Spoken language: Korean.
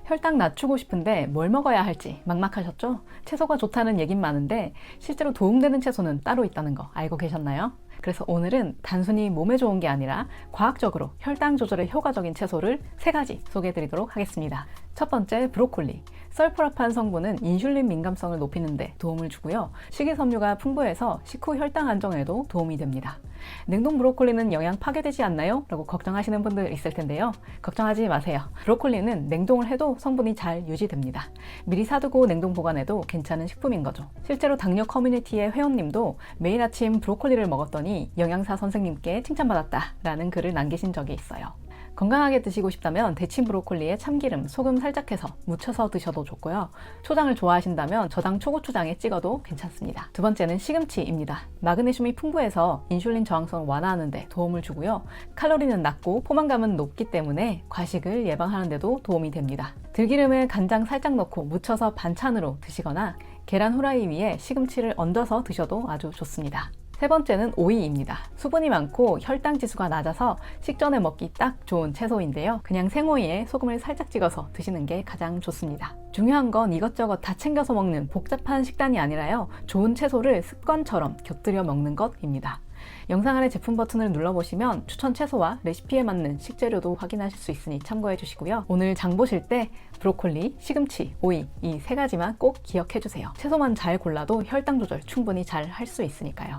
혈당 낮추고 싶은데 뭘 먹어야 할지 막막하셨죠? 채소가 좋다는 얘긴 많은데 실제로 도움되는 채소는 따로 있다는 거 알고 계셨나요? 그래서 오늘은 단순히 몸에 좋은 게 아니라 과학적으로 혈당 조절에 효과적인 채소를 3가지 소개해 드리도록 하겠습니다. 첫 번째, 브로콜리. 설포라판 성분은 인슐린 민감성을 높이는 데 도움을 주고요. 식이섬유가 풍부해서 식후 혈당 안정에도 도움이 됩니다. 냉동 브로콜리는 영양 파괴되지 않나요? 라고 걱정하시는 분들 있을 텐데요. 걱정하지 마세요. 브로콜리는 냉동을 해도 성분이 잘 유지됩니다. 미리 사두고 냉동 보관해도 괜찮은 식품인 거죠. 실제로 당뇨 커뮤니티의 회원님도 매일 아침 브로콜리를 먹었더니 영양사 선생님께 칭찬받았다 라는 글을 남기신 적이 있어요. 건강하게 드시고 싶다면 데친 브로콜리에 참기름, 소금 살짝 해서 무쳐서 드셔도 좋고요. 초장을 좋아하신다면 저당 초고추장에 찍어도 괜찮습니다. 두 번째는 시금치입니다. 마그네슘이 풍부해서 인슐린 저항성을 완화하는 데 도움을 주고요. 칼로리는 낮고 포만감은 높기 때문에 과식을 예방하는 데도 도움이 됩니다. 들기름에 간장 살짝 넣고 무쳐서 반찬으로 드시거나 계란 후라이 위에 시금치를 얹어서 드셔도 아주 좋습니다. 세 번째는 오이입니다. 수분이 많고 혈당 지수가 낮아서 식전에 먹기 딱 좋은 채소인데요. 그냥 생오이에 소금을 살짝 찍어서 드시는 게 가장 좋습니다. 중요한 건 이것저것 다 챙겨서 먹는 복잡한 식단이 아니라요. 좋은 채소를 습관처럼 곁들여 먹는 것입니다. 영상 아래 제품 버튼을 눌러보시면 추천 채소와 레시피에 맞는 식재료도 확인하실 수 있으니 참고해 주시고요. 오늘 장 보실 때 브로콜리, 시금치, 오이 이 3가지만 꼭 기억해 주세요. 채소만 잘 골라도 혈당 조절 충분히 잘 할 수 있으니까요.